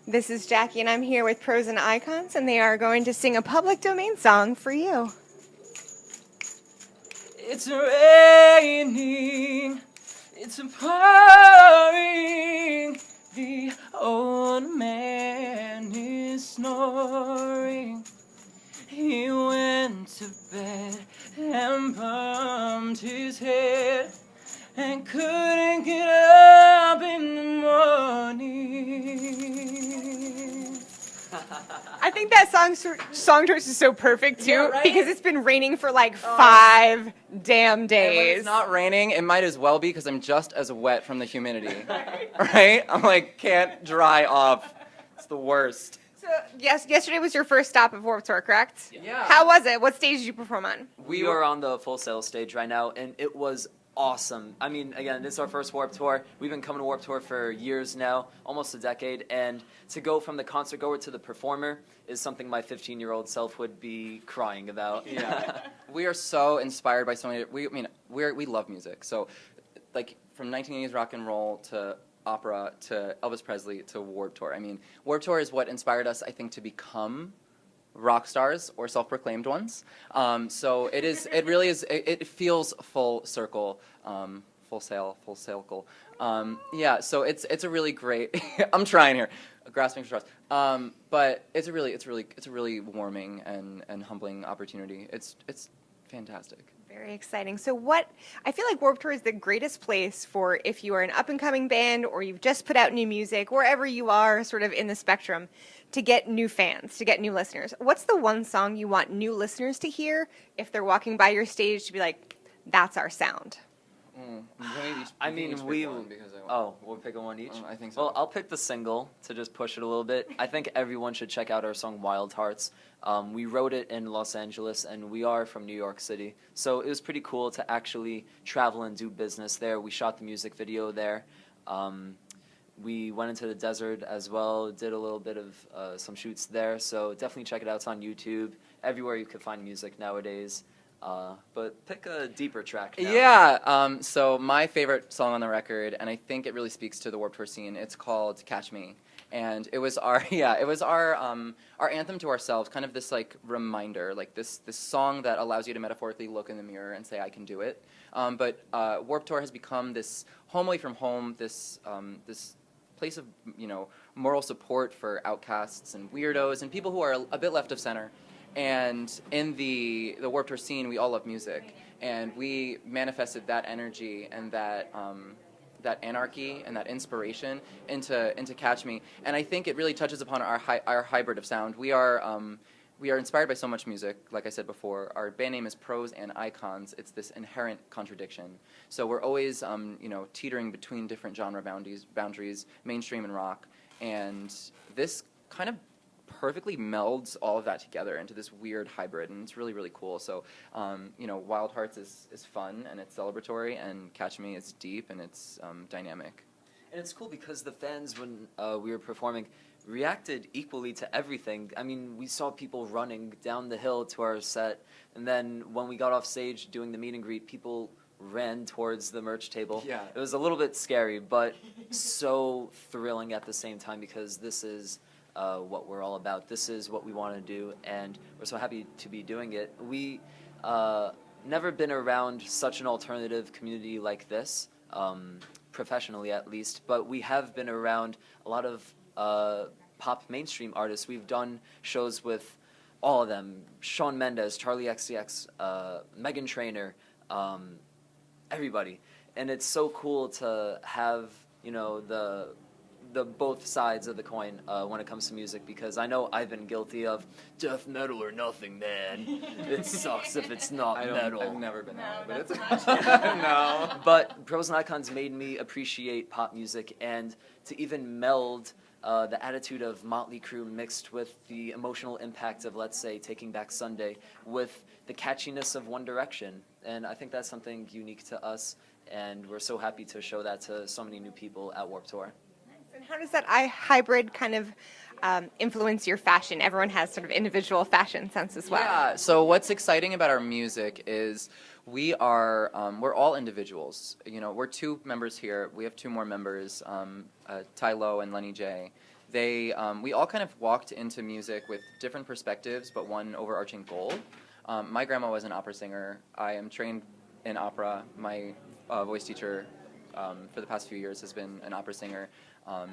This is Jackie, and I'm here with Pros and Icons, and they are going to sing a public domain song for you. It's raining, it's pouring, the old man is snoring. He went to bed and bumped his head and couldn't get up in the morning. I think that song choice is so perfect, too, Yeah, right? because it's been raining for like 5 damn And when days. it's not raining, it might as well be because I'm just as wet from the humidity. Right? I'm like, can't dry off. It's the worst. So, yes, yesterday was your first stop at Warped Tour, correct? Yeah. How was it? What stage did you perform on? We are on the Full Sail stage right now, and it was awesome. I mean, again, this is our first Warped Tour. We've been coming to Warped Tour for years now, almost a decade, and to go from the concert goer to the performer is something my 15-year-old self would be crying about. Yeah. We are so inspired by so many. We love music. So, like from 1980s rock and roll to opera to Elvis Presley to Warped Tour. I mean, Warped Tour is what inspired us, I think, to become rock stars or self-proclaimed ones. So it is. It really is. It feels full circle. Full circle. Yeah. So it's a really great. I'm trying here, grasping for straws. But it's a really warming and humbling opportunity. It's fantastic. Very exciting. So I feel like Warped Tour is the greatest place for if you are an up-and-coming band or you've just put out new music, wherever you are sort of in the spectrum, to get new fans, to get new listeners. What's the one song you want new listeners to hear if they're walking by your stage to be like, that's our sound? I mean, we'll pick one each? I think so. Well, I'll pick the single to just push it a little bit. I think everyone should check out our song Wild Hearts. We wrote it in Los Angeles, and we are from New York City. So it was pretty cool to actually travel and do business there. We shot the music video there. We went into the desert as well, did a little bit of some shoots there. So definitely check it out. It's on YouTube, everywhere you can find music nowadays. But pick a deeper track now. Yeah, so my favorite song on the record, and I think it really speaks to the Warped Tour scene, it's called Catch Me. And it was our anthem to ourselves, kind of this like reminder, like this song that allows you to metaphorically look in the mirror and say, I can do it. But Warped Tour has become this home away from home, this place of, moral support for outcasts and weirdos and people who are a bit left of center. And in the Warped Tour scene, we all love music, and we manifested that energy and that anarchy and that inspiration into Catch Me. And I think it really touches upon our hybrid of sound. We are inspired by so much music. Like I said before, our band name is Pros and Icons. It's this inherent contradiction. So we're always teetering between different genre boundaries, mainstream and rock, and this kind of perfectly melds all of that together into this weird hybrid, and it's really, really cool. So, Wild Hearts is fun, and it's celebratory, and Catch Me is deep, and it's dynamic. And it's cool because the fans, when we were performing, reacted equally to everything. I mean, we saw people running down the hill to our set, and then when we got off stage doing the meet and greet, people ran towards the merch table. Yeah. It was a little bit scary, but so thrilling at the same time because this is what we're all about. This is what we want to do, and we're so happy to be doing it. We never been around such an alternative community like this, professionally at least, but we have been around a lot of pop mainstream artists. We've done shows with all of them: Shawn Mendes, Charlie XCX, Meghan Trainor, everybody. And it's so cool to have the both sides of the coin when it comes to music, because I know I've been guilty of death metal or nothing, man. It sucks if it's not metal. I've never been that, but it's No. But Pros and Icons made me appreciate pop music, and to even meld the attitude of Motley Crue mixed with the emotional impact of, let's say, Taking Back Sunday with the catchiness of One Direction. And I think that's something unique to us, and we're so happy to show that to so many new people at Warped Tour. And how does that hybrid kind of influence your fashion? Everyone has sort of individual fashion sense as well. Yeah, so what's exciting about our music is we're all individuals. We're 2 members here. We have 2 more members, Ty Lowe and Lenny J. we all kind of walked into music with different perspectives, but one overarching goal. My grandma was an opera singer. I am trained in opera. My voice teacher for the past few years has been an opera singer.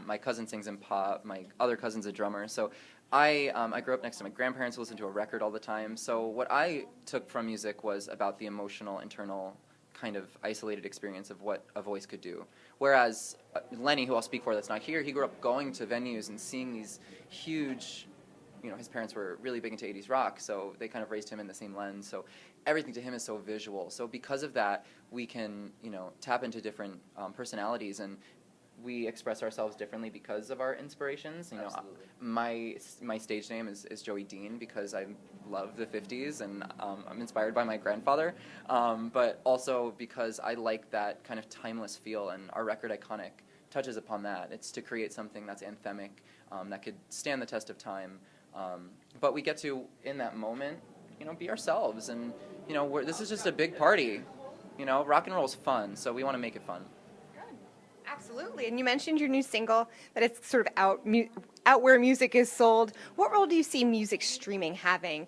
My cousin sings in pop. My other cousin's a drummer. So I grew up next to my grandparents who listened to a record all the time. So what I took from music was about the emotional, internal, kind of isolated experience of what a voice could do. Whereas Lenny, who I'll speak for that's not here, he grew up going to venues and seeing these huge, his parents were really big into 80s rock, so they kind of raised him in the same lens. So everything to him is so visual. So because of that, we can, tap into different personalities, and we express ourselves differently because of our inspirations. My stage name is Joey Dean because I love the 50s and I'm inspired by my grandfather, but also because I like that kind of timeless feel, and our record Iconic touches upon that. It's to create something that's anthemic, that could stand the test of time, but we get to, in that moment, be ourselves, and this is just a big party. Rock and roll is fun, so we want to make it fun. Absolutely. And you mentioned your new single, that it's sort of out where music is sold. What role do you see music streaming having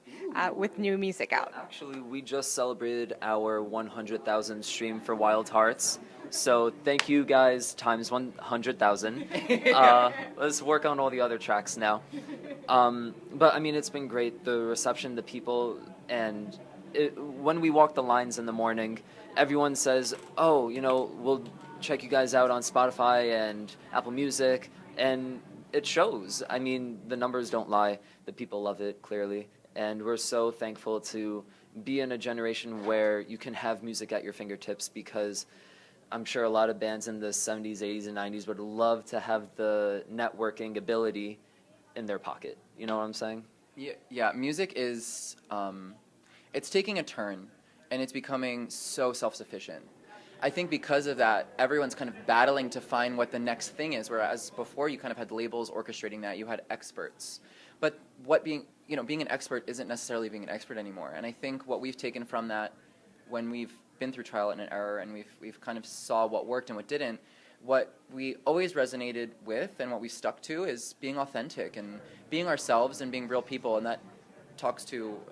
with new music out? Actually, we just celebrated our 100,000 stream for Wild Hearts. So thank you guys times 100,000. Let's work on all the other tracks now. But I mean, it's been great. The reception, the people, and when we walk the lines in the morning, everyone says, oh, we'll check you guys out on Spotify and Apple Music, and it shows. I mean, the numbers don't lie. The people love it, clearly, and we're so thankful to be in a generation where you can have music at your fingertips, because I'm sure a lot of bands in the 70s, 80s, and 90s would love to have the networking ability in their pocket. You know what I'm saying? Yeah, music is, it's taking a turn, and it's becoming so self-sufficient. I think because of that, everyone's kind of battling to find what the next thing is, whereas before you kind of had labels orchestrating that, you had experts. But being an expert isn't necessarily being an expert anymore. And I think what we've taken from that, when we've been through trial and error, and we've kind of saw what worked and what didn't, what we always resonated with and what we stuck to is being authentic and being ourselves and being real people, and that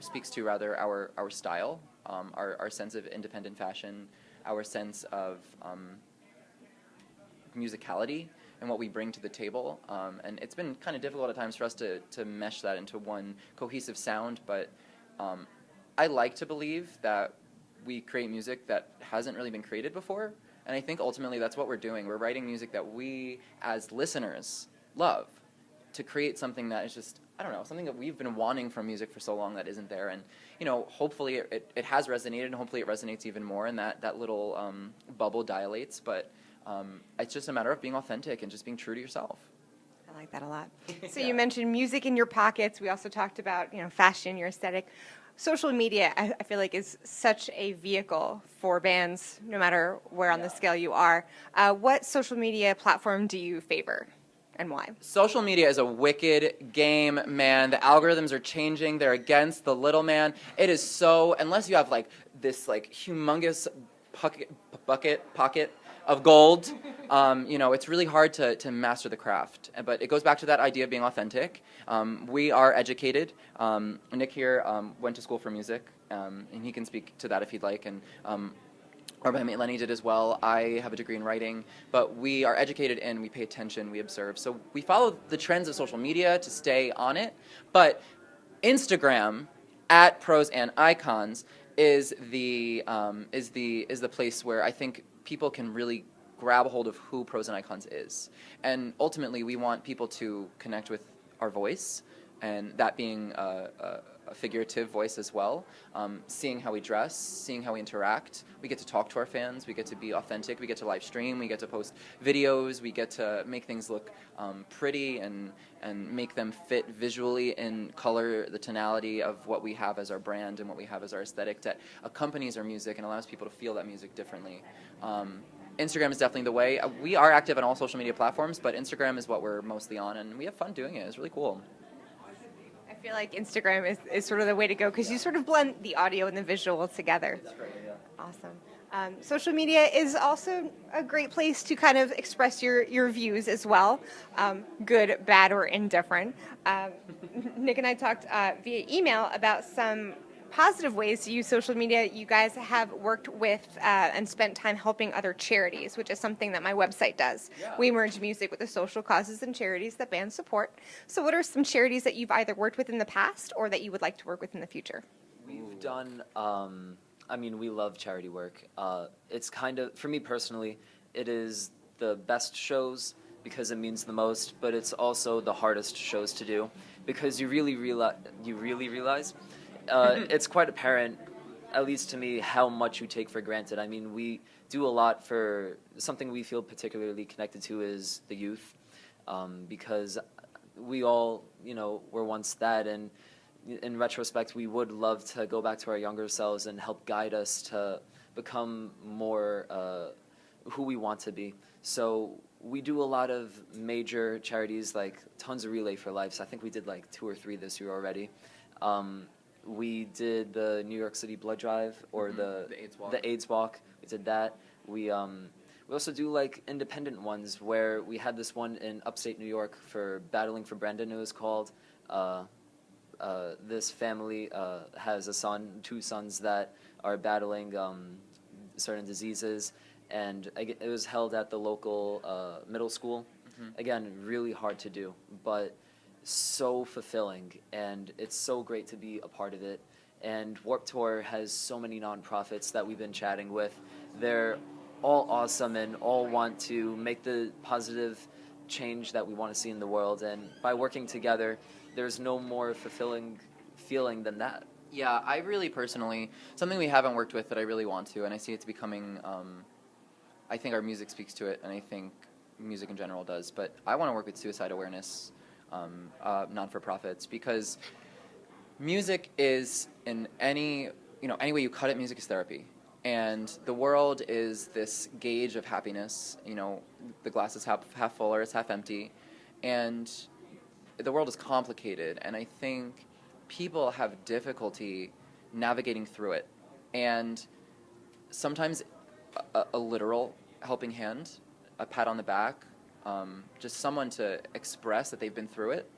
speaks to our style, our sense of independent fashion, our sense of musicality and what we bring to the table. And it's been kind of difficult at times for us to mesh that into one cohesive sound, but I like to believe that we create music that hasn't really been created before, and I think ultimately that's what we're doing. We're writing music that we, as listeners, love, to create something that is just, something that we've been wanting from music for so long that isn't there. And, hopefully it has resonated, and hopefully it resonates even more, and that little bubble dilates. But it's just a matter of being authentic and just being true to yourself. I like that a lot. So Yeah. You mentioned music in your pockets. We also talked about, fashion, your aesthetic. Social media, I feel like, is such a vehicle for bands, no matter where on the scale you are. What social media platform do you favor, and why? Social media is a wicked game, man. The algorithms are changing. They're against the little man. It is so, unless you have this humongous pocket of gold, it's really hard to master the craft. But it goes back to that idea of being authentic. We are educated. Nick here went to school for music, and he can speak to that if he'd like. And or my mate Lenny did as well. I have a degree in writing, but we are educated and we pay attention, we observe. So we follow the trends of social media to stay on it, but Instagram at Pros and Icons is the place where I think people can really grab a hold of who Pros and Icons is. And ultimately we want people to connect with our voice, and that being a figurative voice as well, seeing how we dress, seeing how we interact. We get to talk to our fans, we get to be authentic, we get to live stream, we get to post videos, we get to make things look pretty and make them fit visually in color, the tonality of what we have as our brand and what we have as our aesthetic that accompanies our music and allows people to feel that music differently. Instagram is definitely the way. We are active on all social media platforms, but Instagram is what we're mostly on, and we have fun doing it. It's really cool. I feel like Instagram is sort of the way to go, because you sort of blend the audio and the visual together. That's great, yeah. Awesome. Social media is also a great place to kind of express your views as well, good, bad, or indifferent. Nick and I talked via email about some positive ways to use social media. You guys have worked with and spent time helping other charities, which is something that my website does. Yeah. We merge music with the social causes and charities that bands support. So what are some charities that you've either worked with in the past or that you would like to work with in the future? We've done, I mean, we love charity work. It's kind of, for me personally, it is the best shows because it means the most, but it's also the hardest shows to do because you really realize it's quite apparent, at least to me, how much you take for granted. I mean, we do a lot for something we feel particularly connected to is the youth, because we all, were once that, and in retrospect, we would love to go back to our younger selves and help guide us to become more who we want to be. So we do a lot of major charities, like tons of Relay for Life. So I think we did like 2 or 3 this year already. We did the New York City Blood Drive, or the AIDS Walk. We did that. We also do like independent ones where we had this one in upstate New York for Battling for Brendan. It was called. This family has 2 sons that are battling certain diseases, and it was held at the local middle school. Again, really hard to do, but so fulfilling, and it's so great to be a part of it. And Warped Tour has so many nonprofits that we've been chatting with. They're all awesome and all want to make the positive change that we want to see in the world, and by working together, there's no more fulfilling feeling than that. Yeah, I really personally, something we haven't worked with that I really want to, and I see it's becoming, I think our music speaks to it, and I think music in general does, but I want to work with suicide awareness non-for-profits, because music is, in any way you cut it, music is therapy. And the world is this gauge of happiness. The glass is half full or it's half empty. And the world is complicated, and I think people have difficulty navigating through it. And sometimes a literal helping hand, a pat on the back, just someone to express that they've been through it.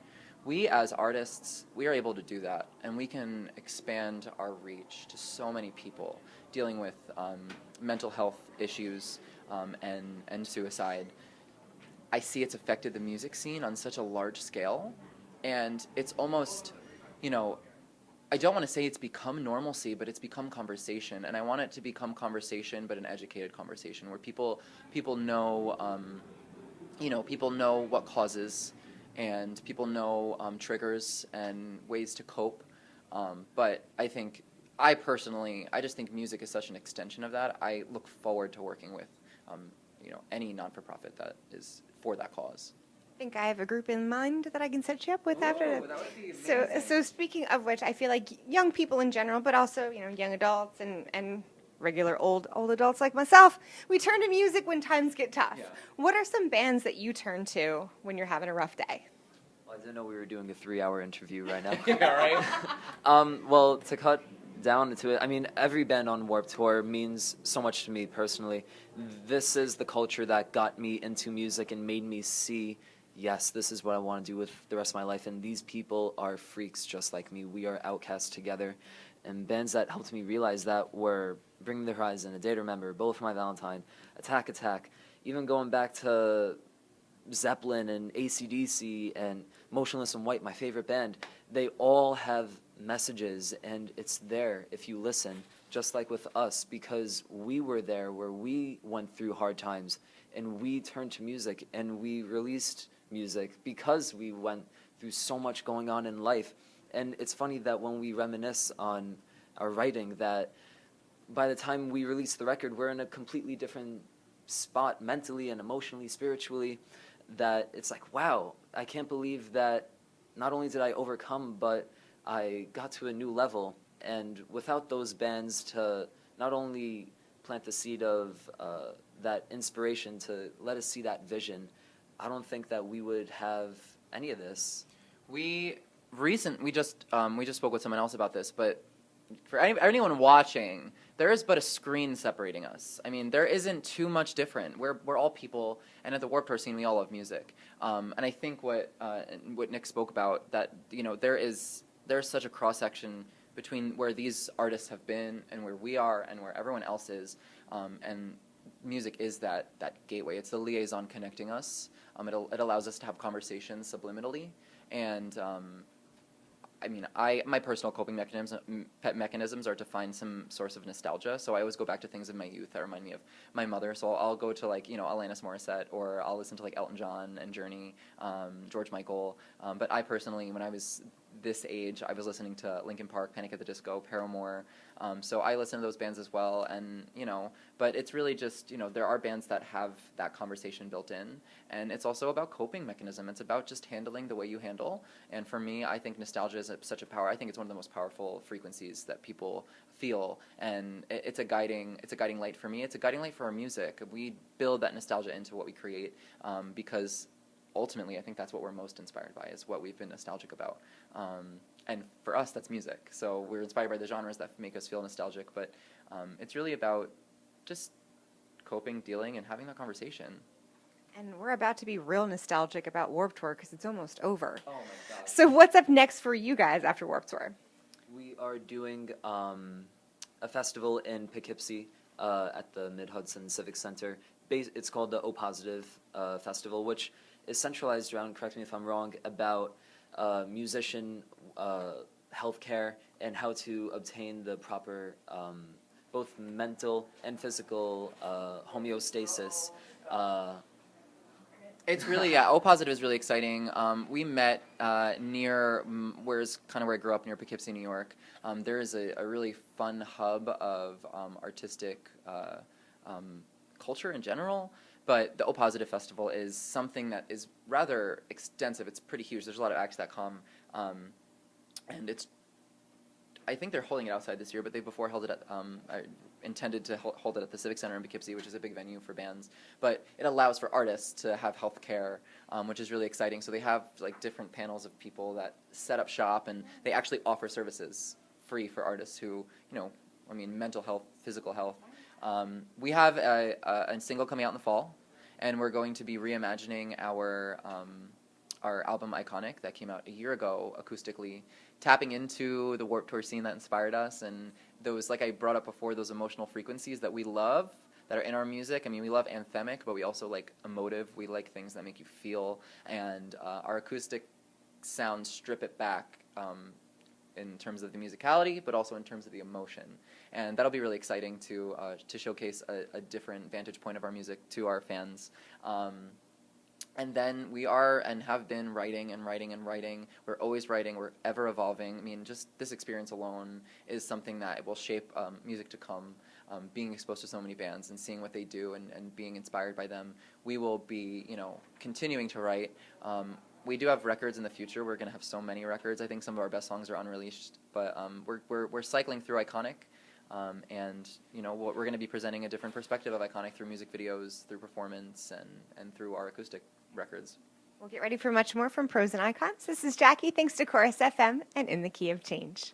We as artists, we are able to do that, and we can expand our reach to so many people dealing with mental health issues and suicide. I see it's affected the music scene on such a large scale, and it's almost, I don't want to say it's become normalcy, but it's become conversation, and I want it to become conversation, but an educated conversation where people know, people know what causes, and people know triggers and ways to cope. But I personally just think music is such an extension of that. I look forward to working with, any non-for-profit that is for that cause. I think I have a group in mind that I can set you up with after that that. would be amazing. So speaking of which, I feel like young people in general, but also young adults and regular old adults like myself, we turn to music when times get tough. Yeah. What are some bands that you turn to when you're having a rough day? Well, I didn't know we were doing a 3-hour interview right now. Yeah, right? Well, to cut down to it, I mean, every band on Warped Tour means so much to me personally. This is the culture that got me into music and made me see, yes, this is what I want to do with the rest of my life, and these people are freaks just like me. We are outcasts together. And bands that helped me realize that were Bring the Horizon, A Day to Remember, Bullet for My Valentine, Attack Attack, even going back to Zeppelin and AC/DC and Motionless in White, my favorite band. They all have messages, and it's there if you listen, just like with us, because we were there where we went through hard times, and we turned to music, and we released music because we went through so much going on in life. And it's funny that when we reminisce on our writing, that by the time we release the record, we're in a completely different spot mentally and emotionally, spiritually, that it's like, wow, I can't believe that not only did I overcome, but I got to a new level. And without those bands to not only plant the seed of that inspiration to let us see that vision, I don't think that we would have any of this. We just spoke with someone else about this, but for anyone watching, there is but a screen separating us. I mean, there isn't too much different. We're all people, and at the Warped Tour scene, we all love music. And I think what Nick spoke about, that there's such a cross section between where these artists have been and where we are and where everyone else is, and music is that gateway. It's the liaison connecting us. It allows us to have conversations subliminally, and I mean, my personal coping mechanisms are to find some source of nostalgia. So I always go back to things in my youth that remind me of my mother. So I'll go to Alanis Morissette, or I'll listen to Elton John and Journey, George Michael. But I personally, when I was this age, I was listening to Linkin Park, Panic at the Disco, Paramore. So I listen to those bands as well, and but it's really just there are bands that have that conversation built in, and it's also about coping mechanism. It's about just handling the way you handle. And for me, I think nostalgia is such a power. I think it's one of the most powerful frequencies that people feel, and it's a guiding light for me. It's a guiding light for our music. We build that nostalgia into what we create, because ultimately, I think that's what we're most inspired by, is what we've been nostalgic about. And for us, that's music. So we're inspired by the genres that make us feel nostalgic, but it's really about just coping, dealing, and having that conversation. And we're about to be real nostalgic about Warped Tour because it's almost over. Oh my God. So what's up next for you guys after Warped Tour? We are doing a festival in Poughkeepsie at the Mid-Hudson Civic Center. It's called the O Positive Festival, which is centralized around, correct me if I'm wrong, about musician healthcare and how to obtain the proper both mental and physical homeostasis. It's really, O Positive is really exciting. We met near, where's kind of where I grew up, near Poughkeepsie, New York. There is a really fun hub of artistic culture in general, but the O Positive Festival is something that is rather extensive. It's pretty huge. There's a lot of acts that come, and I think they're holding it outside this year, but they before held it at, intended to hold it at the Civic Center in Poughkeepsie, which is a big venue for bands. But it allows for artists to have health care, which is really exciting. So they have different panels of people that set up shop, and they actually offer services free for artists who, mental health, physical health. We have a single coming out in the fall, and we're going to be reimagining our album Iconic that came out a year ago acoustically, tapping into the Warped Tour scene that inspired us, and those, like I brought up before, those emotional frequencies that we love, that are in our music. I mean, we love anthemic, but we also like emotive. We like things that make you feel, and our acoustic sounds strip it back in terms of the musicality, but also in terms of the emotion. And that'll be really exciting to showcase a different vantage point of our music to our fans. And then we are and have been writing and writing and writing. We're always writing. We're ever evolving. I mean, just this experience alone is something that will shape music to come. Being exposed to so many bands and seeing what they do and being inspired by them, we will be, continuing to write. We do have records in the future. We're going to have so many records. I think some of our best songs are unreleased, but we're cycling through Iconic. And we're going to be presenting a different perspective of Iconic through music videos, through performance, and through our acoustic records. We'll get ready for much more from Pros and Icons. This is Jackie. Thanks to Chorus FM and In the Key of Change.